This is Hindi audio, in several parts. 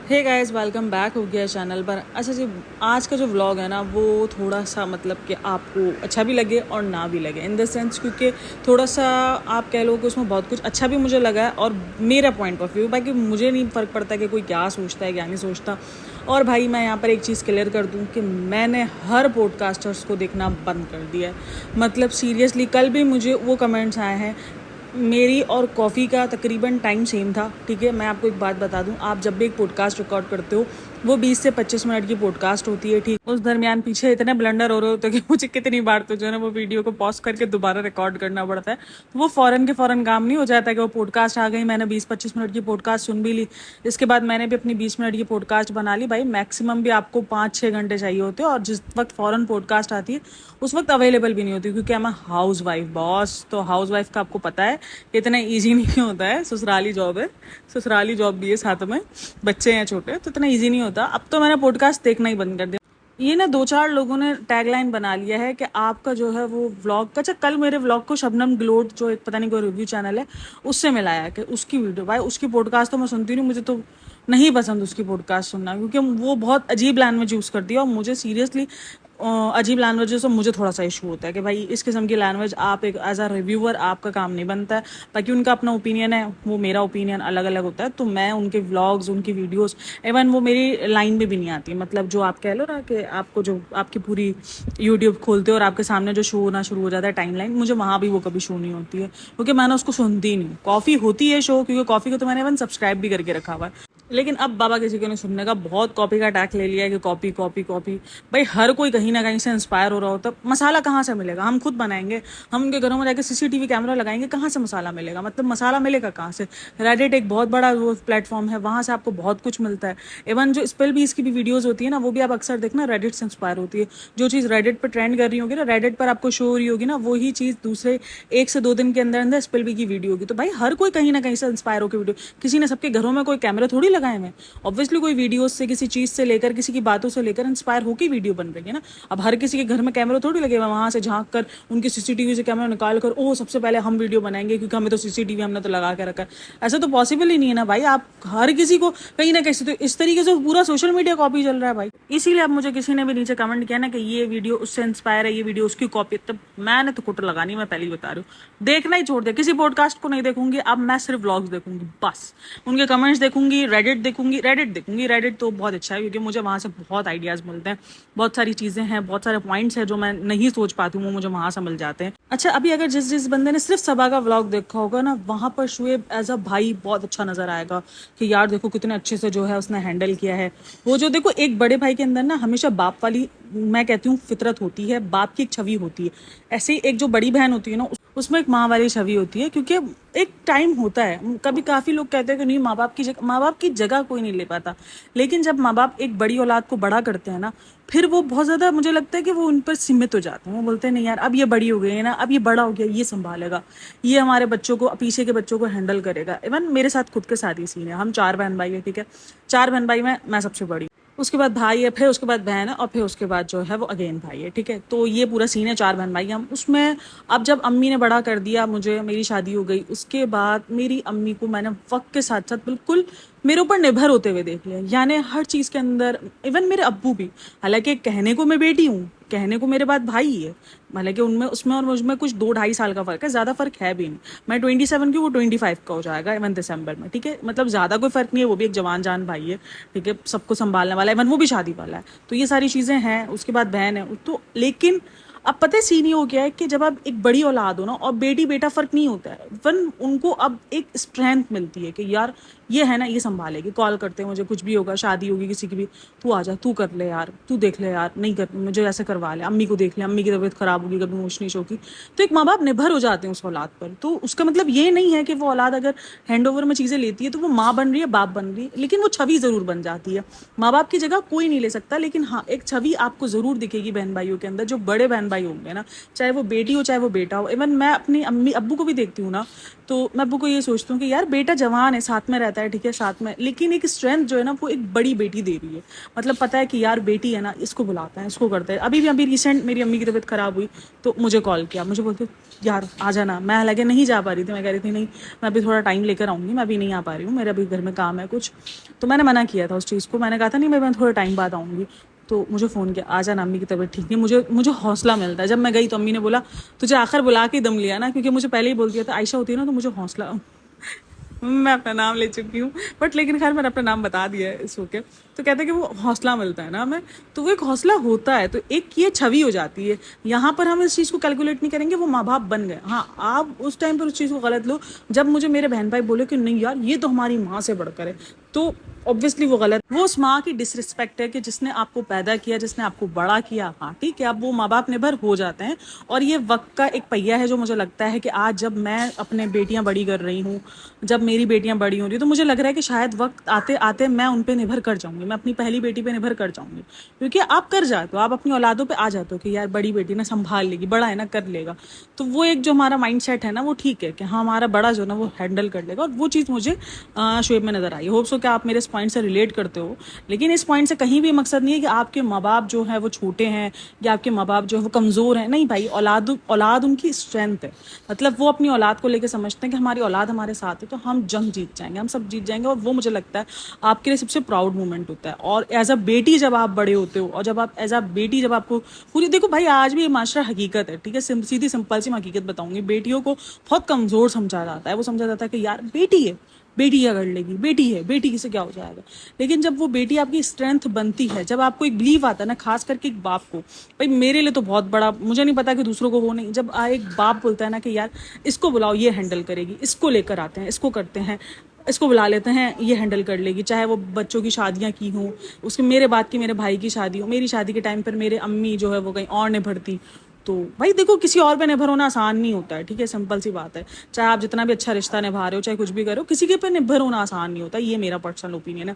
हे गाइस, वेलकम बैक हो गया चैनल पर। अच्छा जी, आज का जो व्लॉग है ना वो थोड़ा सा मतलब कि आपको अच्छा भी लगे और ना भी लगे इन द सेंस, क्योंकि थोड़ा सा आप कह लो कि उसमें बहुत कुछ अच्छा भी मुझे लगा है और मेरा पॉइंट ऑफ व्यू, बाकी मुझे नहीं फ़र्क पड़ता कि कोई क्या सोचता है क्या नहीं सोचता। और भाई मैं यहाँ पर एक चीज़ क्लियर कर दूँ कि मैंने हर पॉडकास्टर्स को देखना बंद कर दिया है। मतलब सीरियसली कल भी मुझे वो कमेंट्स आए हैं। मेरी और कॉफ़ी का तकरीबन टाइम सेम था, ठीक है। मैं आपको एक बात बता दूं, आप जब भी एक पॉडकास्ट रिकॉर्ड करते हो वो 20 से 25 मिनट की पॉडकास्ट होती है, ठीक। उस दरमियान पीछे इतने ब्लंडर हो रहे होते हैं कि मुझे कितनी बार तो जो है ना वो वीडियो को पॉज करके दोबारा रिकॉर्ड करना पड़ता है। तो वो फ़ौरन के फ़ौरन काम नहीं हो जाता कि वो पॉडकास्ट आ गई, मैंने 20-25 मिनट की पॉडकास्ट सुन भी ली, इसके बाद मैंने भी अपनी 20 मिनट की पॉडकास्ट बना ली। भाई मैक्सिमम भी आपको 5-6 घंटे चाहिए होते हैं, और जिस वक्त फ़ौरन पॉडकास्ट आती है उस वक्त अवेलेबल भी नहीं होती, क्योंकि मैं हाउस वाइफ बॉस। तो हाउस वाइफ का आपको पता है इतना ईजी नहीं होता है, ससुराली जॉब है, ससुराली जॉब भी है साथ में, बच्चे हैं छोटे, तो इतना ईजी नहीं होता। अब तो मैंने पॉडकास्ट देखना ही बंद कर दिया। ये ना 2-4 लोगों ने टैगलाइन बना लिया है कि आपका जो है वो व्लॉग का। अच्छा, कल मेरे व्लॉग को शबनम ग्लोड जो एक पता नहीं कोई रिव्यू चैनल है उससे मिलाया कि उसकी वीडियो, भाई उसकी पॉडकास्ट तो मैं सुनती नहीं, मुझे तो नहीं पसंद उसकी पॉडकास्ट सुनना, क्योंकि वो बहुत अजीब लैंग्वेज यूज़ करती है और मुझे सीरियसली अजीब लैंग्वेज से मुझे थोड़ा सा इशू होता है कि भाई इस किस्म की लैंग्वेज आप एक एज अ रिव्यूअर आपका काम नहीं बनता है। बाकी उनका अपना ओपिनियन है, वो मेरा ओपिनियन अलग अलग होता है, तो मैं उनके व्लॉग्स, उनकी वीडियोस, इवन वो मेरी लाइन में भी नहीं आती। मतलब जो आप कह लो ना कि आपको जो आपकी पूरी यूट्यूब खोलते हो और आपके सामने जो शो होना शुरू हो जाता है टाइमलाइन, मुझे वहाँ भी वो कभी शो नहीं होती है, क्योंकि मैंने उसको सुनती ही नहीं। कॉफ़ी होती है शो, क्योंकि कॉफ़ी को तो मैंने इवन सब्सक्राइब भी करके रखा हुआ है, लेकिन अब बाबा किसी को नहीं सुनने का, बहुत कॉपी का अटैक ले लिया है कि कॉपी कॉपी कॉपी। भाई हर कोई कहीं ना कहीं से इंस्पायर हो रहा होता है, मसाला कहाँ से मिलेगा? हम खुद बनाएंगे, हम उनके घरों में जाकर सीसीटीवी कैमरा लगाएंगे, कहाँ से मसाला मिलेगा? मतलब मसाला मिलेगा कहाँ से? रेडिट एक बहुत बड़ा वो प्लेटफॉर्म है, वहाँ से आपको बहुत कुछ मिलता है। इवन जो स्पेल बीज की भी वीडियोज होती है ना, वो भी आप अक्सर देखना रेडिट से इंस्पायर होती है। जो चीज़ रेडिट पर ट्रेंड कर रही होगी ना, रेडिट पर आपको शो हो रही होगी ना, वही चीज़ दूसरे 1 से 2 दिन के अंदर अंदर स्पेल बी की वीडियो होगी। तो भाई हर कोई कहीं ना कहीं से इंस्पायर होकर वीडियो, किसी ने सबके घरों में कोई कैमरे थोड़ी लगाए हुए। ऑब्वियसली कोई वीडियोस से, किसी चीज़ से लेकर, किसी की बातों से लेकर इंस्पायर होकर वीडियो बन रही है ना। अब हर किसी के घर में कैमरा थोड़ी लगे हुए, वहाँ से झांक कर उनकी सीसीटीवी से कैमरा निकाल कर ओ सबसे पहले हम वीडियो बनाएंगे क्योंकि हमें तो सीसीटीवी हमने तो लगा के रखा है। ऐसा तो पॉसिबल ही नहीं है ना भाई। आप हर किसी को कहीं ना कहीं, तो इस तरीके से पूरा सोशल मीडिया कॉपी चल रहा है भाई। इसीलिए अब मुझे किसी ने भी नीचे कमेंट किया ना कि ये वीडियो उससे इंस्पायर है, ये वीडियो उसकी कॉपी, तब मैंने तो कुट लगानी, मैं पहले ही बता रही हूँ। देखना ही छोड़ दिया, किसी पॉडकास्ट को नहीं देखूंगी अब मैं, सिर्फ व्लॉग्स देखूंगी बस। उनके कमेंट्स देखूंगी, रेडिट देखूंगी, रेडिट तो बहुत अच्छा है, क्योंकि मुझे वहाँ से बहुत आइडियाज़ मिलते हैं, बहुत सारी चीज़ें हैं, बहुत सारे पॉइंट्स हैं जो मैं नहीं सोच पाती हूँ, वो मुझे वहाँ से मिल जाते हैं। अच्छा, अभी अगर जिस जिस बंदे ने सिर्फ सबा का व्लॉग देखा होगा ना, वहाँ पर शुएब एज अ भाई बहुत अच्छा नजर आएगा कि यार देखो कितने अच्छे से जो है उसने हैंडल किया है। वो जो देखो, एक बड़े भाई के अंदर ना हमेशा बाप वाली, मैं कहती हूँ, फितरत होती है, बाप की एक छवि होती है। ऐसे ही एक जो बड़ी बहन होती है ना, उसमें एक माँ वाली छवि होती है, क्योंकि एक टाइम होता है, कभी काफ़ी लोग कहते हैं कि नहीं माँ बाप की जगह कोई नहीं ले पाता, लेकिन जब माँ बाप एक बड़ी औलाद को बड़ा करते हैं ना, फिर वो बहुत ज़्यादा, मुझे लगता है कि वो उन पर सीमित हो जाते हैं। वो बोलते हैं नहीं यार, अब ये बड़ी हो गई है ना, अब ये बड़ा हो गया, ये संभालेगा, ये हमारे बच्चों को, पीछे के बच्चों को हैंडल करेगा। इवन मेरे साथ खुद के साथ ही सीन है, हम 4 बहन भाई है, ठीक है। 4 बहन भाई में मैं सबसे बड़ी, उसके बाद भाई है, फिर उसके बाद बहन है, और फिर उसके बाद जो है वो अगेन भाई है, ठीक है। तो ये पूरा सीन है, 4 बहन भाई हम उसमें। अब जब अम्मी ने बड़ा कर दिया मुझे, मेरी शादी हो गई, उसके बाद मेरी अम्मी को मैंने वक्त के साथ साथ बिल्कुल मेरे ऊपर निर्भर होते हुए देख लिया, यानी हर चीज़ के अंदर। इवन मेरे अब्बू भी, हालांकि कहने को मैं बेटी हूँ, कहने को मेरे बाद भाई ही है, हालांकि उनमें, उसमें और मुझमें कुछ 2-2.5 साल का फ़र्क है, ज़्यादा फ़र्क है भी नहीं। मैं 27 की, वो 25 का हो जाएगा इवन दिसंबर में, ठीक है। मतलब ज़्यादा कोई फ़र्क नहीं है, वो भी एक जवान जान भाई है, ठीक है, सबको संभालने वाला है, इवन वो भी शादी वाला है। तो ये सारी चीज़ें हैं, उसके बाद बहन है तो। लेकिन अब पता है सीन ये हो गया है कि जब आप एक बड़ी औलाद हो ना, और बेटी बेटा फ़र्क नहीं होता है, वन उनको अब एक स्ट्रेंथ मिलती है कि यार ये है ना, ये संभालेगी। कॉल करते हैं मुझे, कुछ भी होगा, शादी होगी किसी की भी, तू आ जा, तू कर ले यार, तू देख ले यार, नहीं कर, मुझे ऐसे करवा ले, अम्मी को देख ले, अम्मी की तबीयत खराब होगी, कभी मोशनी होगी। तो एक माँ बाप निर्भर हो जाते हैं उस औलाद पर। तो उसका मतलब ये नहीं है कि वो औलाद अगर हैंड ओवर में चीज़ें लेती है तो वो माँ बन रही है, बाप बन रही है, लेकिन वो छवि ज़रूर बन जाती है। माँ बाप की जगह कोई नहीं ले सकता, लेकिन हाँ एक छवि आपको ज़रूर दिखेगी बहन भाइयों के अंदर, जो बड़े बहन भाई होंगे ना, चाहे वो बेटी हो चाहे वो बेटा हो। इवन मैं अपनी अम्मी अब्बू को भी देखती हूँ ना, तो मैं अब्बू को ये सोचती हूँ कि यार बेटा जवान है, साथ में रहता जाता है, ठीक है, साथ में, लेकिन एक स्ट्रेंथ जो है ना वो एक बड़ी बेटी दे रही है। मतलब पता है कि यार बेटी है ना, इसको बुलाते हैं, इसको करते हैं। अभी रिसेंट मेरी अम्मी की तबीयत खराब हुई तो मुझे कॉल किया, मुझे बोलते यार आ जाना। मैं हालांकि नहीं जा पा रही थी, मैं कह रही थी नहीं मैं अभी थोड़ा टाइम लेकर आऊँगी, मैं अभी नहीं आ पा रही हूँ, मेरे अभी घर में काम है कुछ। तो मैंने मना किया था उस चीज़ को, मैंने कहा था नहीं मैं थोड़ा टाइम बाद आऊँगी। तो मुझे फ़ोन किया, आ जाना, अम्मी की तबीयत ठीक नहीं। मुझे हौसला मिलता है। जब मैं गई तो अम्मी ने बोला तुझे आखिर बुला के दम लिया ना, क्योंकि मुझे पहले ही बोल दिया था आयशा होती है ना तो मुझे हौसला। मैं अपना नाम ले चुकी हूँ, बट लेकिन खैर मैंने अपना नाम बता दिया है इस होके। तो कहते हैं कि वो हौसला मिलता है ना हमें, तो वो एक हौसला होता है, तो एक ये छवि हो जाती है। यहाँ पर हम इस चीज़ को कैलकुलेट नहीं करेंगे, वो माँ बाप बन गए। हाँ, आप उस टाइम पर उस चीज़ को गलत लो। जब मुझे मेरे बहन भाई बोले कि नहीं यार ये तो हमारी माँ से बढ़कर है, तो ऑब्वियसली वो गलत, वो उस माँ की डिसरिस्पेक्ट है कि जिसने आपको पैदा किया, जिसने आपको बड़ा किया। हाँ ठीक है, अब वो माँ बाप निर्भर हो जाते हैं, और ये वक्त का एक पहिया है जो मुझे लगता है कि आज जब मैं अपने बेटियां बड़ी कर रही हूँ, जब मेरी बेटियां बड़ी हो रही, तो मुझे लग रहा है कि शायद वक्त आते आते मैं उन पर निर्भर कर जाऊंगी, मैं अपनी पहली बेटी पे निर्भर कर जाऊंगी। क्योंकि आप कर जाते हो, आप अपनी औलादों पे आ जाते हो कि यार बड़ी बेटी ना संभाल लेगी, बड़ा है ना कर लेगा। तो वो एक जो हमारा माइंड सेट है ना वो ठीक है कि हाँ हमारा बड़ा जो ना वो हैंडल कर लेगा, और वो चीज़ मुझे शुएब में नजर आई। होप सो कि आप मेरे इस पॉइंट से रिलेट करते हो। लेकिन इस पॉइंट से कहीं भी मकसद नहीं है कि आपके माँ बाप जो है वो छोटे हैं या आपके माँ बाप जो है वो कमज़ोर हैं। नहीं भाई, औलाद उनकी स्ट्रेंथ है। मतलब वो अपनी औलाद को लेकर समझते हैं कि हमारी औलाद हमारे साथ है तो हम जंग जीत जाएंगे, हम सब जीत जाएंगे। और वो मुझे लगता है आपके लिए सबसे प्राउड मोमेंट होता है। और एज अ बेटी जब आप बड़े होते हो, और जब आप एज अ बेटी जब आपको पूरी, देखो भाई आज भी ये माशरा हकीकत है, ठीक है, सीधी सिंपल सी मैं हकीकत बताऊंगी। बेटियों को बहुत कमज़ोर समझा जाता है। वो समझा जाता है कि यार बेटी है, बेटी क्या कर लेगी, बेटी है, बेटी से क्या हो जाएगा। लेकिन जब वो बेटी आपकी स्ट्रेंथ बनती है, जब आपको एक बिलीव आता है ना, खास करके एक बाप को, भाई मेरे लिए तो बहुत बड़ा, मुझे नहीं पता कि दूसरों को हो नहीं, जब एक बाप बोलता है ना कि यार इसको बुलाओ ये हैंडल करेगी, इसको लेकर आते हैं, इसको करते हैं, इसको बुला लेते हैं ये हैंडल कर लेगी, चाहे वो बच्चों की शादियां की हों, उसके मेरे बाद की मेरे भाई की शादी हो, मेरी शादी के टाइम पर मेरे अम्मी जो है वो कहीं और निर्भर थी। तो भाई देखो किसी और पे निर्भर होना आसान नहीं होता है, ठीक है, सिंपल सी बात है। चाहे आप जितना भी अच्छा रिश्ता निभा रहे हो, चाहे कुछ भी करो, किसी के पे निर्भर होना आसान नहीं होता, ये मेरा पर्सनल ओपिनियन है।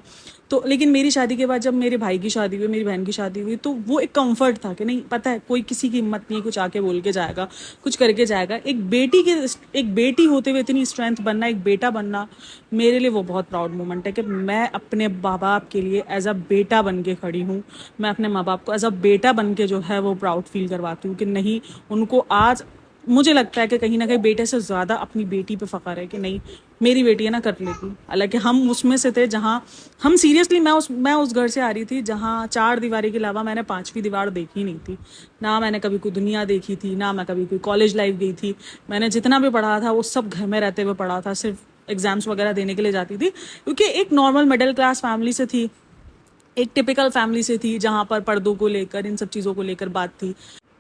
तो लेकिन मेरी शादी के बाद जब मेरे भाई की शादी हुई, मेरी बहन की शादी हुई, तो वो एक कंफर्ट था कि नहीं पता है कोई किसी की हिम्मत नहीं है, कुछ आके बोल के जाएगा, कुछ करके जाएगा। एक बेटी होते हुए इतनी स्ट्रेंथ बनना, एक बेटा बनना, मेरे लिए वो बहुत प्राउड मोमेंट है कि मैं अपने माँ बाप के लिए एज अ बेटा बन के खड़ी हूँ। मैं अपने माँ बाप को एज अ बेटा बन के जो है वो प्राउड फील करवाती हूँ कि नहीं, उनको आज मुझे लगता है कि कहीं ना कहीं बेटे से ज़्यादा अपनी बेटी पे फ़ख्र है कि नहीं मेरी बेटी है ना कर लेगी। हालांकि हम उसमें से थे जहाँ हम सीरियसली, मैं उस घर से आ रही थी जहाँ 4 दीवारी के अलावा मैंने 5वीं दीवार देखी नहीं थी। ना मैंने कभी कोई दुनिया देखी थी, ना मैं कभी कोई कॉलेज लाइफ गई थी। मैंने जितना भी पढ़ा था वो सब घर में रहते हुए पढ़ा था, सिर्फ एग्जाम्स वगैरह देने के लिए जाती थी, क्योंकि एक नॉर्मल मिडिल क्लास फैमिली से थी, एक टिपिकल फैमिली से थी, जहाँ पर पर्दों को लेकर, इन सब चीज़ों को लेकर बात थी।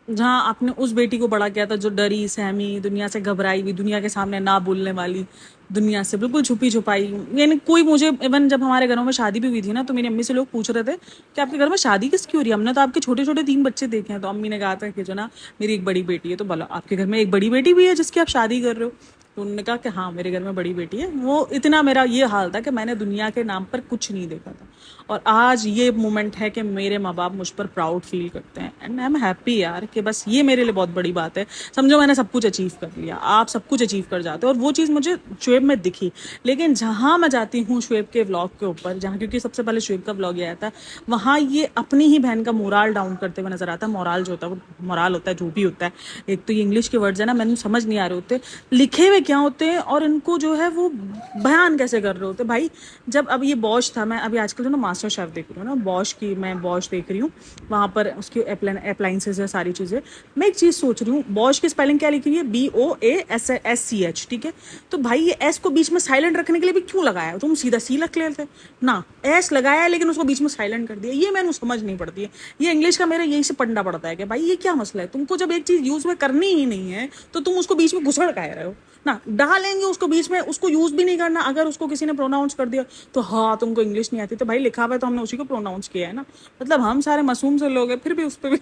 जहाँ आपने उस बेटी को बड़ा किया था जो डरी सहमी, दुनिया से घबराई हुई, दुनिया के सामने ना बोलने वाली, दुनिया से बिल्कुल छुपी छुपाई। यानी कोई मुझे, इवन जब हमारे घरों में शादी भी हुई थी ना, तो मेरी अम्मी से लोग पूछ रहे थे कि आपके घर में शादी किसकी हो रही है, हमने तो आपके छोटे छोटे 3 बच्चे देखे हैं। तो अम्मी ने कहा था कि जो ना मेरी एक बड़ी बेटी है। तो बोला आपके घर में एक बड़ी बेटी भी है जिसकी आप शादी कर रहे हो? तो उन्होंने कहा कि हाँ मेरे घर में बड़ी बेटी है। वो इतना मेरा ये हाल था कि मैंने दुनिया के नाम पर कुछ नहीं देखा था, और आज ये मोमेंट है कि मेरे माँ बाप मुझ पर प्राउड फील करते हैं, एंड आई एम हैप्पी यार कि बस ये मेरे लिए बहुत बड़ी बात है। समझो मैंने सब कुछ अचीव कर लिया, आप सब कुछ अचीव कर जाते हो, और वो चीज़ मुझे शुएब में दिखी। लेकिन जहाँ मैं जाती हूँ शुएब के व्लॉग के ऊपर, जहाँ क्योंकि सबसे पहले शुएब का व्लॉग आया था, वहाँ ये अपनी ही बहन का मोराल डाउन करते हुए नजर आता है। मोराल जो होता है वो मोराल होता है जो भी होता है, एक तो ये इंग्लिश के वर्ड्स है ना, मैंने समझ नहीं आ रहे होते लिखे हुए क्या होते हैं, और इनको जो है वो बयान कैसे कर रहे होते भाई। जब अब ये बॉश था, मैं अभी आजकल जो ना मास्टर शेफ देख रही हूँ ना, बॉश की मैं बॉश देख रही हूँ, वहाँ पर उसकी अप्लाइंसेज है, सारी चीज़ें। मैं एक चीज़ सोच रही हूँ, बॉश की स्पेलिंग क्या लिखी हुई है, BOASH, ठीक है। तो भाई ये एस को बीच में साइलेंट रखने के लिए भी क्यों लगाया? तुम सीधा सी रख लेते ना, एस लगाया है लेकिन उसको बीच में साइलेंट कर दिया, ये मैंने समझ नहीं पड़ती है। ये इंग्लिश का मेरा यही से पढ़ना पड़ता है कि भाई ये क्या मसला है, तुमको जब एक चीज़ यूज़ में करनी ही नहीं है तो तुम उसको बीच में घुसड़ कह रहे हो ना, डालेंगे उसको बीच में, उसको यूज भी नहीं करना। अगर उसको किसी ने प्रोनाउंस कर दिया तो हाँ तुमको इंग्लिश नहीं आती, तो भाई लिखा हुआ है तो हमने उसी को प्रोनाउंस किया है ना। मतलब हम सारे मासूम से लोग हैं, फिर भी उस पर भी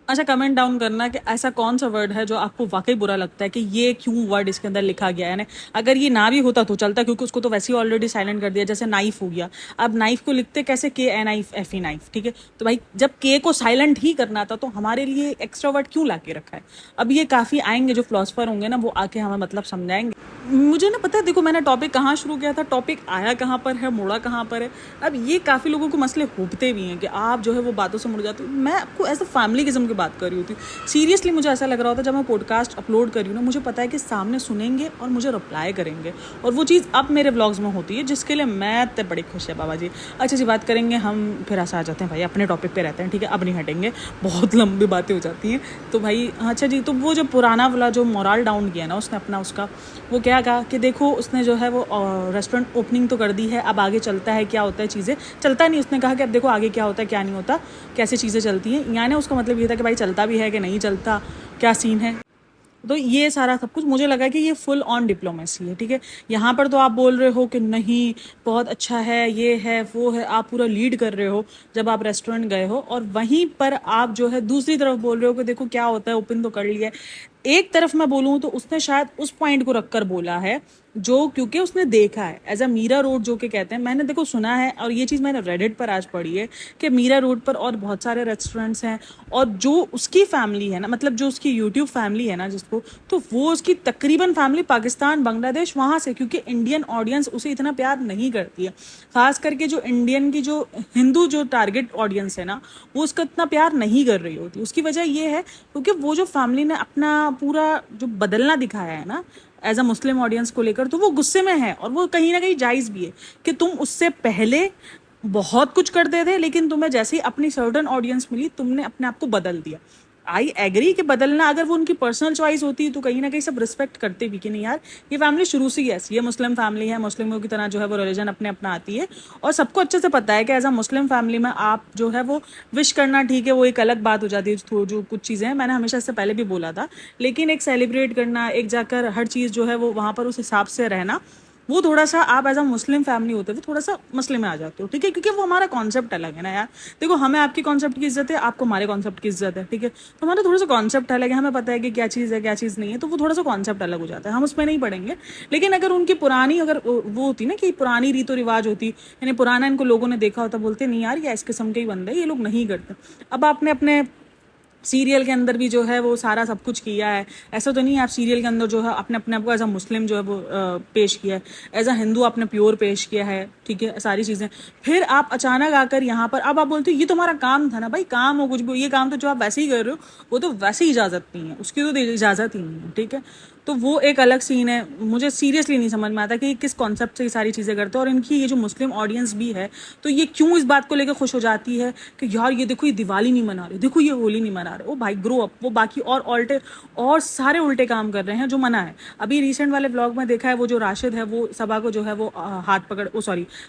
अच्छा, कमेंट डाउन करना कि ऐसा कौन सा वर्ड है जो आपको वाकई बुरा लगता है कि ये क्यों वर्ड इसके अंदर लिखा गया है ना। अगर ये ना भी होता तो चलता, क्योंकि उसको तो वैसे ही ऑलरेडी साइलेंट कर दिया। जैसे नाइफ हो गया, अब नाइफ को लिखते कैसे, KNIFE नाइफ, ठीक है। तो भाई जब के को साइलेंट ही करना था तो हमारे लिए एक्स्ट्रा वर्ड क्यों ला के रखा है। अब ये काफ़ी आएंगे जो फिलोसफर होंगे ना, वो आके हमें मतलब समझाएंगे। मुझे ना पता है, देखो मैंने टॉपिक कहाँ शुरू किया था, टॉपिक आया कहाँ पर है, मुड़ा कहाँ पर है। अब ये काफ़ी लोगों को मसले होते भी हैं कि आप जो है वो बातों से मुड़ जाते हो। मैं आपको एज अ फैमिली किस्म की बात कर रही होती हूँ। सीरियसली मुझे ऐसा लग रहा होता है जब मैं पॉडकास्ट अपलोड कर रही हूँ ना, मुझे पता है कि सामने सुनेंगे और मुझे रिप्लाई करेंगे, और वो चीज़ अब मेरे व्लॉग्स में होती है, जिसके लिए मैं तो बड़ी खुश है बाबा जी। अच्छा जी, बात करेंगे हम, फिर ऐसा आ जाते हैं भाई अपने टॉपिक पे रहते हैं, ठीक है। अब नहीं हटेंगे, बहुत लंबी बातें हो जाती हैं। तो भाई अच्छा जी, तो वो जो पुराना वाला जो मोरल डाउन किया ना उसने अपना, उसका वो क्या कहा कि देखो उसने जो है वो रेस्टोरेंट ओपनिंग तो कर दी है, अब आगे चलता है क्या होता है चीज़ें, चलता नहीं। उसने कहा कि अब देखो आगे क्या होता है क्या नहीं होता, कैसे चीज़ें चलती हैं। यानी उसका मतलब ये था कि भाई चलता भी है कि नहीं चलता, क्या सीन है। तो ये सारा सब कुछ मुझे लगा कि ये फुल ऑन डिप्लोमेसी है, ठीक है। यहाँ पर तो आप बोल रहे हो कि नहीं बहुत अच्छा है, ये है वो है, आप पूरा लीड कर रहे हो जब आप रेस्टोरेंट गए हो, और वहीं पर आप जो है दूसरी तरफ बोल रहे हो कि देखो क्या होता है, ओपन तो कर लिया है। एक तरफ मैं बोलूँ तो उसने शायद उस पॉइंट को रखकर बोला है जो, क्योंकि उसने देखा है एज अ मीरा रोड जो कि कहते हैं। मैंने देखो सुना है, और ये चीज़ मैंने रेडिट पर आज पढ़ी है कि मीरा रोड पर और बहुत सारे रेस्टोरेंट्स हैं, और जो उसकी फैमिली है ना, मतलब जो उसकी यूट्यूब फैमिली है ना जिसको, तो वो उसकी तकरीबन फैमिली पाकिस्तान बांग्लादेश वहाँ से, क्योंकि इंडियन ऑडियंस उसे इतना प्यार नहीं करती है। खास करके जो इंडियन की जो हिंदू जो टारगेट ऑडियंस है ना, वो उसका इतना प्यार नहीं कर रही होती। उसकी वजह ये है क्योंकि वो जो फैमिली ने अपना पूरा जो बदलना दिखाया है ना एज अ मुस्लिम ऑडियंस को लेकर, तो वो गुस्से में है, और वो कहीं ना कहीं जायज़ भी है कि तुम उससे पहले बहुत कुछ करते थे, लेकिन तुम्हें जैसे ही अपनी सर्टन ऑडियंस मिली तुमने अपने आप को बदल दिया। आई एग्री कि बदलना अगर वो उनकी पर्सनल चॉइस होती तो कहीं ना कहीं सब रिस्पेक्ट करते भी कि नहीं यार ये फैमिली शुरू से ही ऐसी है, मुस्लिम फैमिली है, मुस्लिमों की तरह जो है वो रिलीजन अपने अपना आती है, और सबको अच्छे से पता है कि एज अ मुस्लिम फैमिली में आप जो है वो विश करना ठीक है, वो एक अलग बात हो जाती है। जो कुछ चीज़ें हैं मैंने हमेशा इससे पहले भी बोला था, लेकिन एक सेलिब्रेट करना, एक जाकर हर चीज़ जो है वो वहाँ पर उस हिसाब से रहना, वो थोड़ा सा आप एज अ मुस्लिम फैमिली होते हुए थोड़ा सा मसले में आ जाते हो, ठीक है। क्योंकि वो हमारा कॉन्सेप्ट अलग है ना यार। देखो हमें आपकी कॉन्सेप्ट की इज्जत है, आपको हमारे कॉन्सेप्ट की इज्जत है, ठीक है। तो हमारा थोड़ा सा कॉन्सेप्ट अलग है, हमें पता है कि क्या चीज़ है क्या चीज़ नहीं है, तो वो थोड़ा सा कॉन्सेप्ट अलग हो जाता है, हम उसमें नहीं पढ़ेंगे। लेकिन अगर उनकी पुरानी अगर वो होती ना कि पुरानी रीतो रिवाज होती, यानी पुराना इनको लोगों ने देखा होता, बोलते नहीं यार ये इस किस्म के ही बंदे ये लोग नहीं करते। अब आपने अपने सीरियल के अंदर भी जो है वो सारा सब कुछ किया है, ऐसा तो नहीं है आप सीरियल के अंदर जो है अपने अपने आप को एज अ मुस्लिम जो है वो पेश किया है, एज अ हिंदू आपने प्योर पेश किया है, ठीक है, सारी चीज़ें। फिर आप अचानक आकर यहाँ पर अब आप बोलते हो ये तो हमारा काम था ना। भाई काम हो कुछ भी, ये काम तो जो आप वैसे ही कर रहे हो वो तो वैसे ही इजाज़त नहीं है, उसकी तो इजाज़त ही नहीं है, ठीक है। तो वो एक अलग सीन है। मुझे सीरियसली नहीं समझ में आता कि किस कॉन्सेप्ट से ये सारी चीज़ें करते हैं, और इनकी ये जो मुस्लिम ऑडियंस भी है तो ये क्यों इस बात को लेकर खुश हो जाती है कि यार ये देखो ये दिवाली नहीं मना रहे, देखो ये होली नहीं मना रहे। ओ भाई ग्रो अप, वो बाकी और सारे उल्टे काम कर रहे हैं जो मना है। अभी रिसेंट वाले व्लॉग में देखा है वो जो राशिद है वो सबा को जो है वो हाथ पकड़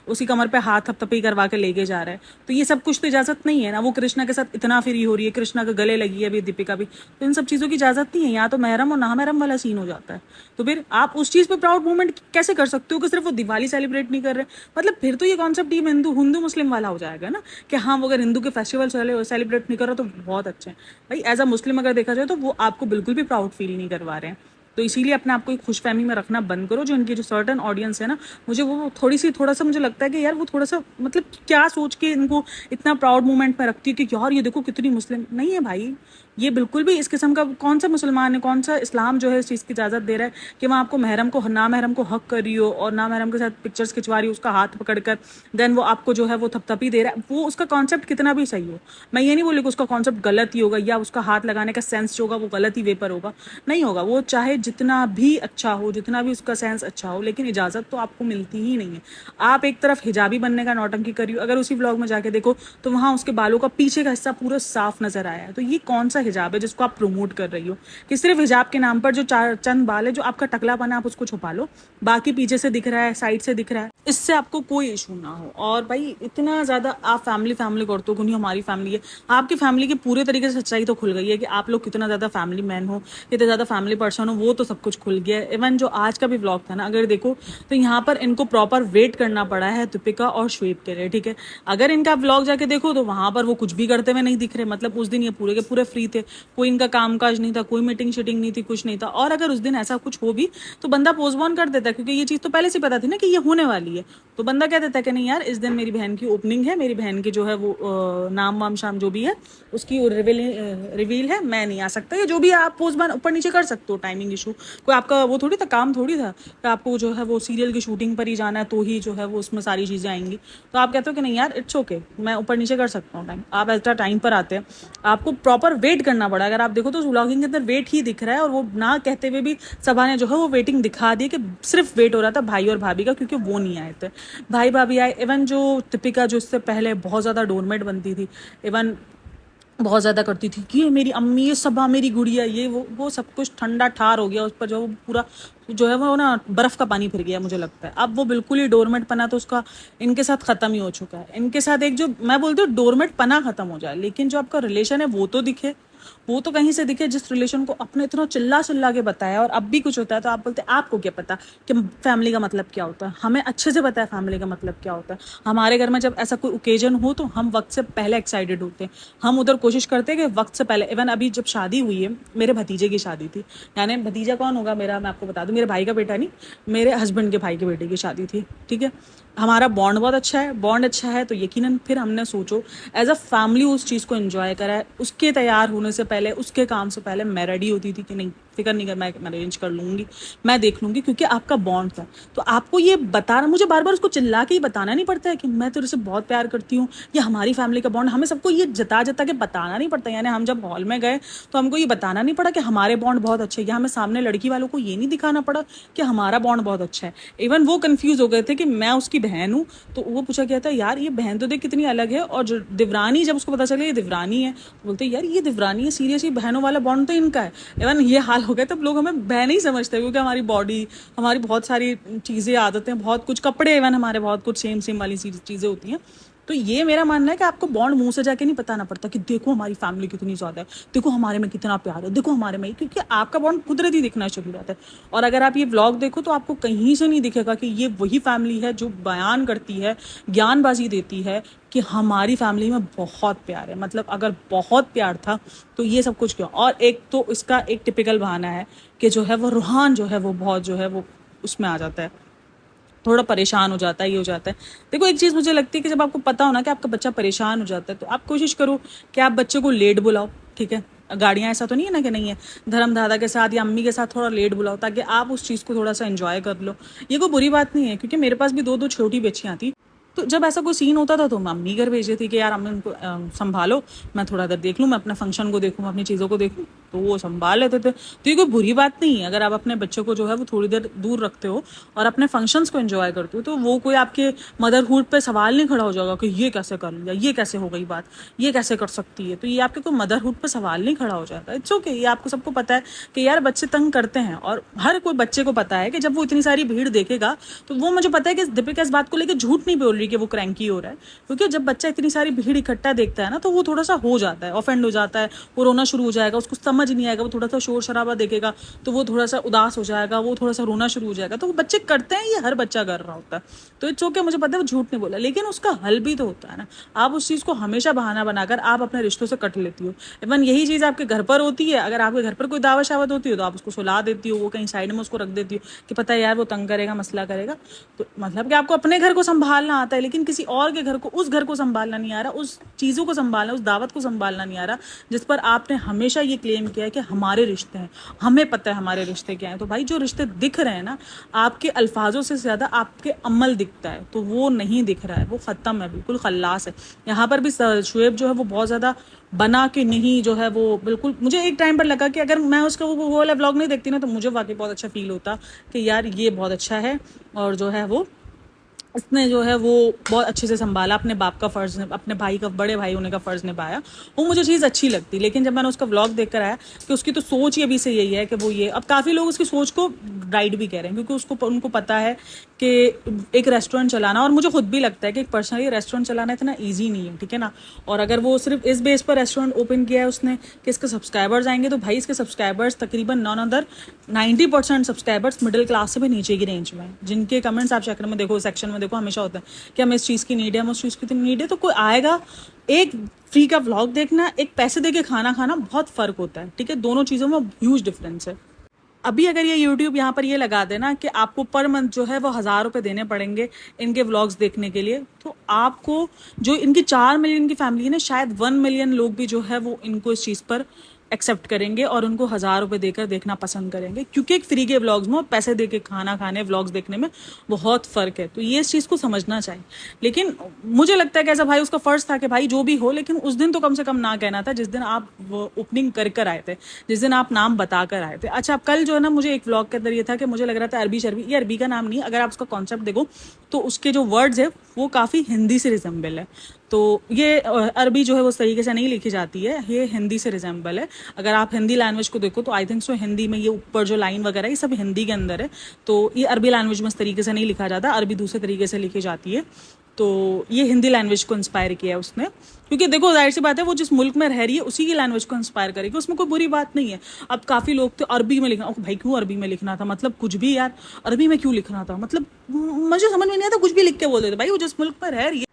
उसी कमर पे हाथ थपथपी करवा के लेके जा रहा है। तो ये सब कुछ तो इजाज़त नहीं है ना। वो कृष्णा के साथ इतना फ्री हो रही है, कृष्णा के गले लगी है अभी दीपिका भी, तो इन सब चीज़ों की इजाज़त नहीं है। यहाँ तो महरम और ना महरम वाला सीन हो जाता है। तो फिर आप उस चीज़ पे प्राउड मूवमेंट कैसे कर सकते हो कि सिर्फ वो दिवाली सेलिब्रेट नहीं कर रहे। मतलब फिर तो ये कॉन्सेप्ट ही हिंदू मुस्लिम वाला हो जाएगा ना कि हाँ वो अगर हिंदू के फेस्टिवल सेलिब्रेट नहीं कर रहा तो बहुत अच्छे हैं। भाई एज अ मुस्लिम अगर देखा जाए तो वो आपको बिल्कुल भी प्राउड फील नहीं करवा रहे हैं। तो इसीलिए अपने आप को एक खुश फहमी में रखना बंद करो। जो इनकी जो सर्टन ऑडियंस है ना, मुझे वो थोड़ा सा मुझे लगता है कि यार वो थोड़ा सा मतलब क्या सोच के इनको इतना प्राउड मोमेंट में रखती है कि यार ये देखो कितनी मुस्लिम नहीं है। भाई ये बिल्कुल भी इस किस्म का कौन सा मुसलमान है, कौन सा इस्लाम जो है इस चीज़ की इजाज़त दे रहा है कि वहाँ आपको महरम को ना महरम को हक कर रही हो और ना महरम के साथ पिक्चर्स खिंचवा रही हो उसका हाथ पकड़कर, देन वो आपको जो है वो थपथपी दे रहा है। वो उसका कॉन्सेप्ट कितना भी सही हो, मैं ये नहीं बोली कि उसका कॉन्सेप्ट गलत ही होगा या उसका हाथ लगाने का सेंस जो होगा वो गलत ही वे पर होगा, नहीं होगा। वो चाहे जितना भी अच्छा हो, जितना भी उसका सेंस अच्छा हो, लेकिन इजाज़त तो आपको मिलती ही नहीं है। आप एक तरफ हिजाबी बनने का नौटंकी कर रही हो, अगर उसी व्लॉग में जाके देखो तो वहाँ उसके बालों का पीछे का हिस्सा पूरा साफ नजर आया है। तो ये कौन सा हिजाब है जिसको आप प्रमोट कर रही हो कि सिर्फ हिजाब के नाम पर जो चंद बाल है, जो आपका टकला बना आप उसको छुपा लो, बाकी पीछे से दिख रहा है, साइड से दिख रहा है, इससे आपको कोई इशू ना हो। और भाई इतना ज़्यादा आप फैमिली करते हो कि नहीं हमारी फैमिली है, आपकी फैमिली की पूरे तरीके से सच्चाई तो खुल गई है कि आप लोग कितना ज़्यादा फैमिली मैन हो, कितना ज़्यादा फैमिली पर्सन हो, वो तो सब कुछ खुल गया है। इवन जो आज का भी व्लॉग था ना अगर देखो तो यहाँ पर इनको प्रॉपर वेट करना पड़ा है दीपिका और श्वेब के लिए, ठीक है। अगर इनका व्लॉग जाके देखो तो वहाँ पर वो कुछ भी करते हुए नहीं दिख रहे, मतलब उस दिन ये पूरे के पूरे फ्री थे। थे, कोई इनका कामकाज नहीं था, कोई मीटिंग शीटिंग नहीं थी, कुछ नहीं था। और अगर उस दिन ऐसा कुछ हो भी तो बंदा पोस्टपोन कर देता है, क्योंकि ये चीज़ तो पहले से पता थी ना कि ये होने वाली है। तो बंदा कह देता है कि नहीं यार, इस दिन मेरी बहन की ओपनिंग है, मेरी बहन की जो है वो नाम वाम शाम जो भी है उसकी रिवील है, मैं नहीं आ सकता, या जो भी आप पोस्टपोन ऊपर नीचे कर सकते हो, टाइमिंग इशू। कोई आपका वो थोड़ी था, काम थोड़ी था कि आपको जो है वो सीरियल की शूटिंग पर ही जाना है तो ही जो है वो उसमें सारी चीज़ें आएंगी। तो आप कहते हो कि नहीं यार इट्स ओके, मैं ऊपर नीचे कर सकता हूँ टाइम। आप एक्स्ट्रा टाइम पर आते हैं, आपको प्रॉपर वेट करना पड़ा। अगर आप देखो तो उस व्लॉगिंग के अंदर वेट ही दिख रहा है, और वो ना कहते हुए भी सभा ने जो है वो वेटिंग दिखा दी कि सिर्फ वेट हो रहा था भाई और भाभी का, क्योंकि वो नहीं आए थे। भाई भाभी आए, इवन जो दीपिका जो इससे पहले बहुत ज़्यादा डोरमेट बनती थी, इवन बहुत ज़्यादा करती थी कि ये मेरी अम्मी, ये सभा मेरी गुड़िया, ये वो सब कुछ ठंडा ठार हो गया उस पर, जो वो पूरा जो है वो ना बर्फ़ का पानी फिर गया मुझे लगता है। अब वो बिल्कुल ही डोरमेट पना तो उसका इनके साथ ख़त्म ही हो चुका है। इनके साथ एक जो मैं बोलती हूँ डोरमेट पना ख़त्म हो जाए, लेकिन जो आपका रिलेशन है वो तो दिखे, वो तो कहीं से दिखे। जिस रिलेशन को अपने इतना चिल्ला चिल्ला के बताया, और अब भी कुछ होता है तो आप बोलते हैं आपको क्या पता कि फैमिली का मतलब क्या होता है। हमें अच्छे से पता है फैमिली का मतलब क्या होता है। हमारे घर में जब ऐसा कोई ओकेजन हो तो हम वक्त से पहले एक्साइटेड होते हैं, हम उधर कोशिश करते हैं कि वक्त से पहले। इवन अभी जब शादी हुई है, मेरे भतीजे की शादी थी, यानी भतीजा कौन होगा मेरा, मैं आपको बता दूं, मेरे भाई का बेटा नहीं, मेरे हस्बैंड के भाई के बेटे की शादी थी, ठीक है। हमारा बॉन्ड बहुत अच्छा है, बॉन्ड अच्छा है तो यकीनन फिर हमने सोचो एज अ फैमिली उस चीज़ को एंजॉय करा है। उसके तैयार होने से पहले, उसके काम से पहले मैं रेडी होती थी कि नहीं फिक्र नहीं कर, मैं अरेंज कर लूँगी, मैं देख लूँगी, क्योंकि आपका बॉन्ड था। तो आपको ये बताना, मुझे बार बार उसको चिल्ला के ही बताना नहीं पड़ता है कि मैं तेरे से बहुत प्यार करती हूँ, ये हमारी फैमिली का बॉन्ड। हमें सबको ये जता जता के बताना नहीं पड़ता। यानी हम जब हॉल में गए तो हमको ये बताना नहीं पड़ा कि हमारे बॉन्ड बहुत अच्छे हैं, या हमें सामने लड़की वालों को ये नहीं दिखाना पड़ा कि हमारा बॉन्ड बहुत अच्छा है। इवन वो कंफ्यूज हो गए थे कि मैं उसकी बहन हूँ, तो वो पूछा गया था यार ये बहन तो देख कितनी अलग है, और जो दिवरानी, जब उसको पता चला ये दिवरानी है तो बोलते यार ये दिवरानी है, सीरियसली बहनों वाला बॉन्ड तो इनका है। इवन ये हाल हो गया तब लोग हमें बहन ही समझते, क्योंकि हमारी बॉडी, हमारी बहुत सारी चीज़ें, आदतें, बहुत कुछ, कपड़े, इवन हमारे बहुत कुछ सेम सेम वाली चीज़ें होती हैं। तो ये मेरा मानना है कि आपको बॉन्ड मुंह से जाके नहीं बताना पड़ता कि देखो हमारी फैमिली कितनी ज़्यादा है, देखो हमारे में कितना प्यार है, देखो हमारे में, क्योंकि आपका बॉन्ड कुदरती दिखना शुरू हो जाता है। और अगर आप ये व्लॉग देखो तो आपको कहीं से नहीं दिखेगा कि ये वही फैमिली है जो बयान करती है, ज्ञानबाजी देती है कि हमारी फैमिली में बहुत प्यार है। मतलब अगर बहुत प्यार था तो ये सब कुछ क्यों। और एक तो इसका एक टिपिकल बहाना है कि जो है वो रूहान जो है वो बहुत जो है वो उसमें आ जाता है, थोड़ा परेशान हो जाता है, ये हो जाता है। देखो एक चीज़ मुझे लगती है कि जब आपको पता हो ना कि आपका बच्चा परेशान हो जाता है, तो आप कोशिश करो कि आप बच्चे को लेट बुलाओ, ठीक है। गाड़ियाँ ऐसा तो नहीं है ना कि नहीं है, धर्म दादा के साथ या अम्मी के साथ थोड़ा लेट बुलाओ, ताकि आप उस चीज़ को थोड़ा सा एंजॉय कर लो। ये कोई बुरी बात नहीं है, क्योंकि मेरे पास भी दो दो छोटी बच्चियाँ थी, तो जब ऐसा कोई सीन होता था तो मैं अम्मी घर भेजी थी कि यार अम्मी उनको संभालो, मैं थोड़ा देर देख लूँ, मैं अपना फंक्शन को देखूँ, अपनी चीज़ों को देखूँ, तो वो संभाल लेते थे। तो ये कोई बुरी बात नहीं है अगर आप अपने बच्चों को जो है वो थोड़ी देर दूर रखते हो और अपने फंक्शंस को एंजॉय करते हो, तो वो कोई आपके मदरहुड पे सवाल नहीं खड़ा हो जाएगा कि ये कैसे कर लिया, ये कैसे हो गई बात, ये कैसे कर सकती है। तो ये आपके कोई मदरहुड पे सवाल नहीं खड़ा हो जाता। इट्स ओके, ये आपको सबको पता है कि यार बच्चे तंग करते हैं, और हर कोई बच्चे को पता है कि जब वो इतनी सारी भीड़ देखेगा, तो वो मुझे पता है कि दीपिका इस बात को लेकर झूठ नहीं बोल रही कि वो क्रैंकी हो रहा है, क्योंकि जब बच्चा इतनी सारी भीड़ इकट्ठा देखता है ना, तो वो थोड़ा सा हो जाता है, ऑफेंड हो जाता है, वो रोना शुरू हो जाएगा, उसको समझ नहीं आएगा, वो थोड़ा सा शोर शराबा देखेगा तो वो थोड़ा सा उदास हो जाएगा, वो थोड़ा सा रोना शुरू हो जाएगा। तो वो बच्चे करते हैं, ये हर बच्चा कर रहा होता है। तो इट्स ओके, मुझे पता है वो झूठ नहीं बोला, लेकिन उसका हल भी तो होता है ना। आप उस चीज़ को हमेशा बहाना बनाकर आप अपने रिश्तों से कट लेती हो। इवन यही चीज़ आपके घर पर होती है, अगर आपके घर पर कोई दावत शावत होती हो तो आप उसको सुला देती हो, वो कहीं साइड में उसको रख देती हो कि पता है यार वो तंग करेगा, मसला करेगा। तो मतलब कि आपको अपने घर को संभालना आता है, लेकिन किसी और के घर को, उस घर को संभालना नहीं आ रहा, उस चीज़ों को संभालना, उस दावत को संभालना नहीं आ रहा जिस पर आपने हमेशा ये क्लेम किया है कि हमारे रिश्ते हैं, हमें पता है हमारे रिश्ते क्या हैं। तो भाई जो रिश्ते दिख रहे हैं ना, आपके अल्फाजों से ज़्यादा आपके अमल दिखता है, तो वो नहीं दिख रहा है, वो ख़त्म है, बिल्कुल खल्लास है। यहाँ पर भी शुएब जो है वो बहुत ज़्यादा बना के नहीं जो है वो बिल्कुल, मुझे एक टाइम पर लगा कि अगर मैं उसका वो वाला व्लॉग नहीं देखती ना, तो मुझे वाकई बहुत अच्छा फील होता कि यार ये बहुत अच्छा है, और जो है वो इसने जो है वो बहुत अच्छे से संभाला, अपने बाप का फ़र्ज़, अपने भाई का, बड़े भाई होने का फ़र्ज़ निभाया। वो मुझे चीज़ अच्छी लगती। लेकिन जब मैंने उसका व्लॉग देख कर आया कि उसकी तो सोच ही अभी से यही है कि वो ये, अब काफ़ी लोग उसकी सोच को राइट भी कह रहे हैं, क्योंकि उनको पता है कि एक रेस्टोरेंट चलाना, और मुझे खुद भी लगता है कि पर्सनली रेस्टोरेंट चलाना इतना ईजी नहीं है, ठीक है ना। और अगर वो सिर्फ इस बेस पर रेस्टोरेंट ओपन किया है उसने कि इसके सब्सक्राइबर्स आएंगे, तो भाई इसके सब्सक्राइबर्स तकरीबन none other 90% subscribers middle class से भी नीचे की रेंज में, जिनके कमेंट्स आप सेक्शन में देखो, हमेशा होता है कि हमें इस चीज़ की नीड है, हमें उस चीज़ की नीड है। तो कोई आएगा, एक फ्री का व्लॉग देखना, एक पैसे दे के खाना खाना, बहुत फ़र्क होता है, ठीक है। दोनों चीज़ों में ह्यूज डिफरेंस है। अभी अगर ये यूट्यूब यहाँ पर ये लगा देना कि आपको पर मंथ जो है वो 1,000 रुपये देने पड़ेंगे इनके व्लॉग्स देखने के लिए, तो आपको जो इनकी 4 मिलियन की फैमिली है ना, शायद 1 मिलियन लोग भी जो है वो इनको इस चीज़ पर एक्सेप्ट करेंगे और उनको 1,000 रुपये देकर देखना पसंद करेंगे, क्योंकि एक फ्री के व्लॉग्स में और पैसे दे के खाना खाने व्लॉग्स देखने में बहुत फ़र्क है। तो ये इस चीज़ को समझना चाहिए। लेकिन मुझे लगता है कि ऐसा भाई उसका फ़र्ज़ था कि भाई जो भी हो, लेकिन उस दिन तो कम से कम ना कहना था जिस दिन आप ओपनिंग कर आए थे, जिस दिन आप नाम बता कर आए थे। अच्छा, अब कल जो है ना, मुझे एक व्लॉग के अंदर ये था कि मुझे लग रहा था अरबी शरबी, ये अरबी का नाम नहीं, अगर आप उसका कॉन्सेप्ट देखो तो उसके जो वर्ड्स है वो काफ़ी हिंदी से रिजेंबल है। तो ये अरबी जो है वो उस तरीके से नहीं लिखी जाती है, ये हिंदी से रिजेंबल है। अगर आप हिंदी लैंग्वेज को देखो तो आई थिंक सो हिंदी में ये ऊपर जो लाइन वगैरह है ये सब हिंदी के अंदर है, तो ये अरबी लैंग्वेज में इस तरीके से नहीं लिखा जाता, अरबी दूसरे तरीके से लिखी जाती है। तो ये हिंदी लैंग्वेज को इंस्पायर किया है उसने, क्योंकि देखो जाहिर सी बात है वो जिस मुल्क में रह रही है उसी की लैंग्वेज को इंस्पायर करेगी, उसमें कोई बुरी बात नहीं है। अब काफ़ी लोग तो अरबी में लिखना, भाई क्यों अरबी में लिखना था, मतलब कुछ भी यार, अरबी में क्यों लिखना था, मतलब मुझे समझ में नहीं आता, कुछ भी लिख के बोल देते। भाई वो जिस मुल्क में रह रही है,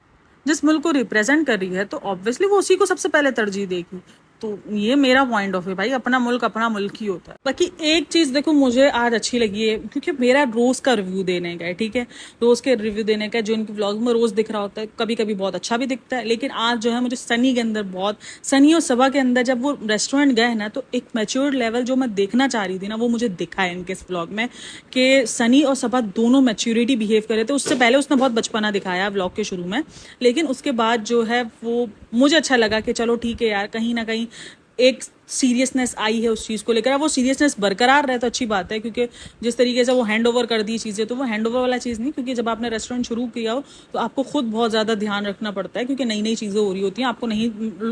जिस मुल्क को रिप्रेजेंट कर रही है, तो ऑब्वियसली वो उसी को सबसे पहले तरजीह देगी। तो ये मेरा पॉइंट ऑफ है भाई, अपना मुल्क ही होता है। बाकी एक चीज़ देखो मुझे आज अच्छी लगी है, क्योंकि मेरा रोज़ का रिव्यू देने का है, ठीक है, रोज़ के रिव्यू देने का, जो इनके व्लॉग में रोज़ दिख रहा होता है, कभी कभी बहुत अच्छा भी दिखता है, लेकिन आज जो है मुझे सनी के अंदर बहुत, सनी और सबा के अंदर जब वो रेस्टोरेंट गए ना, तो एक मैच्योर लेवल जो मैं देखना चाह रही थी ना, वो मुझे दिखा है इनके इस व्लॉग में, कि सनी और सबा दोनों मैच्योरिटी बिहेव कर रहे थे। उससे पहले उसने बहुत बचपना दिखाया व्लॉग के शुरू में, लेकिन उसके बाद जो है वो मुझे अच्छा लगा कि चलो ठीक है यार, कहीं ना कहीं एक सीरियसनेस आई है उस चीज़ को लेकर। वो सीरियसनेस बरकरार रहे तो अच्छी बात है, क्योंकि जिस तरीके से वो हैंड ओवर कर दी चीज़ें, तो वो हैंड ओवर वाला चीज़ नहीं, क्योंकि जब आपने रेस्टोरेंट शुरू किया हो तो आपको खुद बहुत ज़्यादा ध्यान रखना पड़ता है, क्योंकि नई नई चीज़ें हो रही होती हैं, आपको नहीं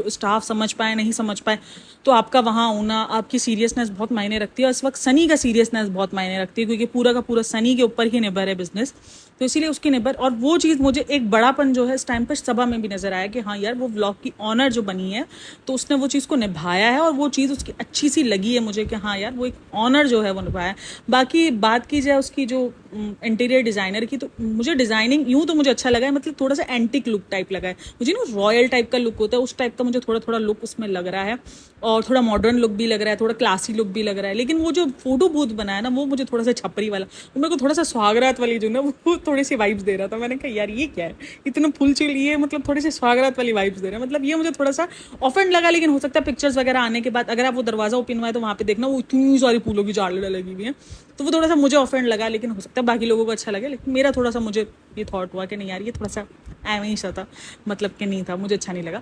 स्टाफ समझ पाए, नहीं समझ पाए, तो आपका वहाँ होना, आपकी सीरियसनेस बहुत मायने रखती है। और इस वक्त सनी का सीरियसनेस बहुत मायने रखती है, क्योंकि पूरा का पूरा सनी के ऊपर ही निर्भर है बिजनेस, तो इसीलिए उसकी निर्भर। और वो चीज़ मुझे एक बड़ापन जो है इस टाइम पर सबा में भी नजर आया कि हाँ यार, वो व्लॉग की ऑनर जो बनी है तो उसने वो चीज़ को निभाया है, और वो चीज़ उसकी अच्छी सी लगी है मुझे कि हाँ यार, वो एक ऑनर जो है वो निभाया है। बाकी बात की जाए उसकी जो इंटीरियर डिज़ाइनर की, तो मुझे डिज़ाइनिंग यूँ तो मुझे अच्छा लगा है, मतलब थोड़ा सा एंटिक लुक टाइप लगा है मुझे ना, रॉयल टाइप का लुक होता है उस टाइप का मुझे थोड़ा थोड़ा लुक उसमें लग रहा है, और थोड़ा मॉडर्न लुक भी लग रहा है, थोड़ा क्लासी लुक भी लग रहा है। लेकिन वो जो फोटो बूथ बनाया ना, वो मुझे थोड़ा सा छपरी वाला, वो मेरे को थोड़ा सा स्वागरात वाली जो ना, वो थोड़ी सी वाइब्स दे रहा था। मैंने कहा यार ये क्या है, इतना फुल चिल, ये मतलब थोड़ी सी स्वागरात वाली वाइब्स दे रहा है, मतलब ये मुझे थोड़ा सा ऑफेंड लगा। लेकिन हो सकता है पिक्चर्स वगैरह आने के बाद, अगर आप वो दरवाजा ओपन हुआ है तो वहाँ पे देखना वो इतनी सारी फूलों की झाड़ियाँ लगी हुई हैं, तो वो थोड़ा सा मुझे ऑफेंड लगा। लेकिन हो सकता है बाकी लोगों को अच्छा लगे, लेकिन मेरा थोड़ा सा, मुझे ये थॉट हुआ कि नहीं यार, ये थोड़ा सा ऐਵੇਂ ही सा था, मतलब कि नहीं था, मुझे अच्छा नहीं लगा।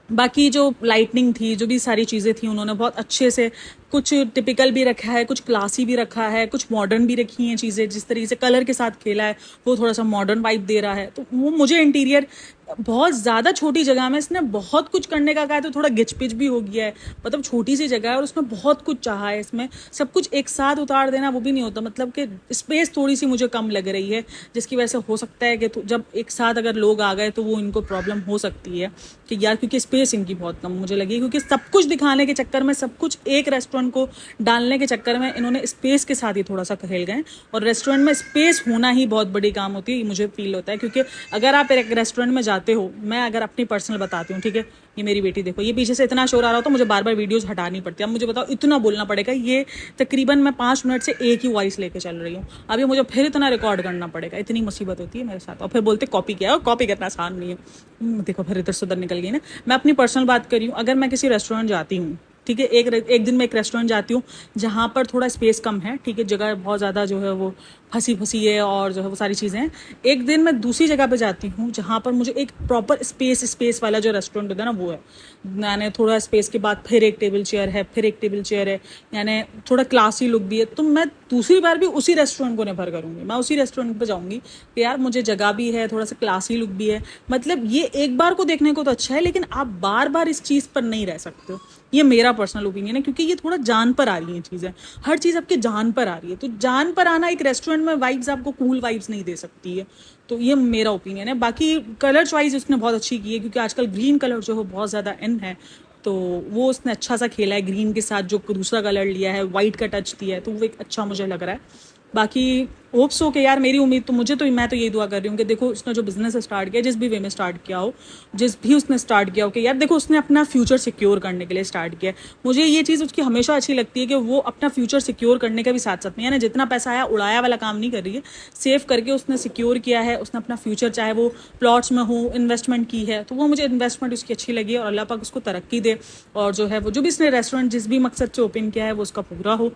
बाकी जो लाइटनिंग थी, जो भी सारी चीज़ें थी, उन्होंने बहुत अच्छे से कुछ टिपिकल भी रखा है, कुछ क्लासी भी रखा है, कुछ मॉडर्न भी रखी हैं चीज़ें। जिस तरीके से कलर के साथ खेला है वो थोड़ा सा मॉडर्न वाइब दे रहा है। तो वो मुझे इंटीरियर बहुत ज़्यादा छोटी जगह में इसने बहुत कुछ करने का कहा है, तो थोड़ा गिचपिच भी हो गया है। मतलब छोटी सी जगह है और उसमें बहुत कुछ चाहा है, इसमें सब कुछ एक साथ उतार देना वो भी नहीं होता, मतलब कि स्पेस थोड़ी सी मुझे कम लग रही है, जिसकी वजह से हो सकता है कि जब एक साथ अगर लोग आ गए तो वो इनको प्रॉब्लम हो सकती है कि यार, क्योंकि स्पेस इनकी बहुत कम मुझे लगी, क्योंकि सब कुछ दिखाने के चक्कर में, सब कुछ एक रेस्टोरेंट को डालने के चक्कर में इन्होंने स्पेस के साथ ही थोड़ा सा खेल गए। और रेस्टोरेंट में स्पेस होना ही बहुत बड़ी काम होती है, मुझे फील होता है। क्योंकि अगर आप एक रेस्टोरेंट में जाते हो, मैं अगर अपनी पर्सनल बताती हूँ, ठीक है, ये मेरी बेटी देखो, ये पीछे से इतना शोर आ रहा होता है, मुझे बार बार वीडियोस हटानी पड़ती है। अब मुझे बताओ, इतना बोलना पड़ेगा, ये तकरीबन मैं 5 मिनट से एक ही वॉइस लेके चल रही हूँ, अभी मुझे फिर इतना रिकॉर्ड करना पड़ेगा, इतनी मुसीबत होती है मेरे साथ। और फिर बोलते कॉपी किया, और कॉपी करना आसान नहीं है। देखो फिर इधर से उधर निकल गई ना। मैं अपनी पर्सनल बात कर रही हूँ, अगर मैं किसी रेस्टोरेंट जाती हूँ, ठीक है, एक दिन मैं एक रेस्टोरेंट जाती हूँ जहाँ पर थोड़ा स्पेस कम है, ठीक है, जगह बहुत ज़्यादा जो है वो फंसी है और जो है वो सारी चीज़ें हैं। एक दिन मैं दूसरी जगह पे जाती हूँ जहाँ पर मुझे एक प्रॉपर स्पेस वाला जो रेस्टोरेंट होता है ना, वो है, यानी थोड़ा स्पेस के बाद फिर एक टेबल चेयर है, फिर एक टेबल चेयर है, यानी थोड़ा क्लासी लुक भी है। तो मैं दूसरी बार भी उसी रेस्टोरेंट को नेफर करूँगी, मैं उसी रेस्टोरेंट पे जाऊँगी कि यार मुझे जगह भी है, थोड़ा सा क्लासी लुक भी है। मतलब ये एक बार को देखने को तो अच्छा है, लेकिन आप बार बार इस चीज़ पर नहीं रह सकते हो। ये मेरा पर्सनल ओपिनियन है, क्योंकि ये थोड़ा जान पर आ रही है चीज़ें, हर चीज़ आपके जान पर आ रही है। तो जान पर आना एक रेस्टोरेंट में वाइब्स आपको कूल वाइब्स नहीं दे सकती है। तो ये मेरा ओपिनियन है। बाकी कलर चॉइस उसने बहुत अच्छी की है, क्योंकि आजकल ग्रीन कलर जो है बहुत ज़्यादा इन है, तो वो उसने अच्छा सा खेला है ग्रीन के साथ। जो दूसरा कलर लिया है, वाइट का टच दिया है, तो वो एक अच्छा मुझे लग रहा है। बाकी होप्स हो के यार, मेरी उम्मीद तो मुझे तो मैं तो यही दुआ कर रही हूँ कि देखो उसने जो बिजनेस स्टार्ट किया, जिस भी वे में स्टार्ट किया हो, जिस भी उसने स्टार्ट किया हो, कि यार देखो उसने अपना फ्यूचर सिक्योर करने के लिए स्टार्ट किया है। मुझे ये चीज़ उसकी हमेशा अच्छी लगती है कि वो अपना फ्यूचर सिक्योर करने का भी साथ साथ में, यानी जितना पैसा आया उड़ाया वाला काम नहीं कर रही है, सेव करके उसने सिक्योर किया है। उसने अपना फ्यूचर, चाहे वो प्लॉट्स में हो, इन्वेस्टमेंट की है, तो वो मुझे इन्वेस्टमेंट उसकी अच्छी लगी है। और अल्लाह पाक उसको तरक्की दे, और जो है वो जो भी इसने रेस्टोरेंट जिस भी मकसद से ओपन किया है वो उसका पूरा हो।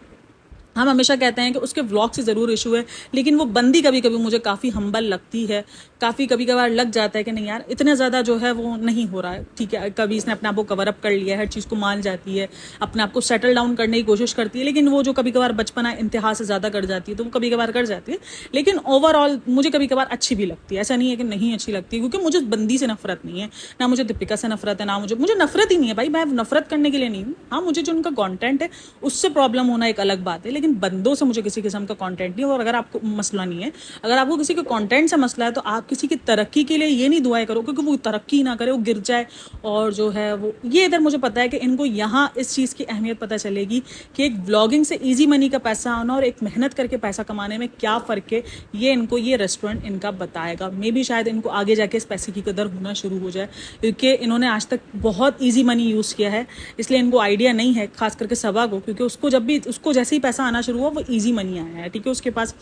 हम हमेशा कहते हैं कि उसके व्लॉग से ज़रूर इशू है, लेकिन वो बंदी कभी कभी मुझे काफ़ी हम्बल लगती है। काफ़ी कभी कभार लग जाता है कि नहीं यार, इतने ज़्यादा जो है वो नहीं हो रहा है। ठीक है, कभी इसने अपने आप को कवर अप कर लिया है, हर चीज़ को मान जाती है, अपने आप को सेटल डाउन करने की कोशिश करती है, लेकिन वो जो कभी कभार बचपना इंतहा से ज़्यादा कर जाती है, तो वो कभी कभार कर जाती है। लेकिन ओवरऑल मुझे कभी कभार अच्छी भी लगती है, ऐसा नहीं है कि नहीं अच्छी लगती है, क्योंकि मुझे बंदी से नफरत नहीं है, ना मुझे दीपिका से नफरत है, ना मुझे नफरत ही नहीं है भाई। मैं नफरत करने के लिए नहीं हूँ। हाँ, मुझे जो उनका कॉन्टेंट है उससे प्रॉब्लम होना एक अलग बात है, लेकिन बंदों से मुझे किसी किस्म का कंटेंट नहीं। और अगर आपको मसला नहीं है, अगर आपको किसी के कंटेंट से मसला है, तो आप किसी की तरक्की के लिए ये नहीं दुआएं करो क्योंकि वो तरक्की ना करे, वो गिर जाए। और जो है वो ये इधर मुझे पता है कि इनको यहाँ इस चीज़ की अहमियत पता चलेगी कि एक व्लॉगिंग से ईजी मनी का पैसा आना और एक मेहनत करके पैसा कमाने में क्या फ़र्क है। ये इनको ये रेस्टोरेंट इनका बताएगा। मे भी शायद इनको आगे जाके इस पैसे की कदर होना शुरू हो जाए, क्योंकि इन्होंने आज तक बहुत ईजी मनी यूज़ किया है, इसलिए इनको आइडिया नहीं है, खास करके सबा को, क्योंकि उसको जब भी उसको जैसे ही पैसा आना शुरू हुआ वो ईजी मनी आया है, ठीक है, उसके पास।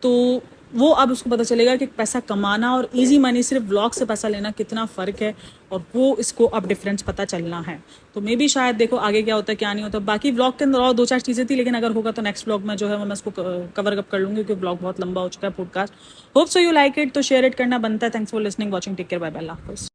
तो वो अब उसको पता चलेगा कि पैसा कमाना और इजी मनी, सिर्फ व्लॉग से पैसा लेना कितना फ़र्क है, और वो इसको अब डिफरेंस पता चलना है। तो मे भी शायद देखो आगे क्या होता है क्या नहीं होता। बाकी व्लॉग के अंदर और दो चार चीज़ें थी, लेकिन अगर होगा तो नेक्स्ट व्लॉग में जो है मैं इसको कवर अप कर लूँगी, क्योंकि व्लॉग बहुत लंबा हो चुका है, podcast. Hope so you like it, तो शेयर इट करना बनता है। Thanks for listening, watching, take care, bye bye, अल्लाह हाफिज़।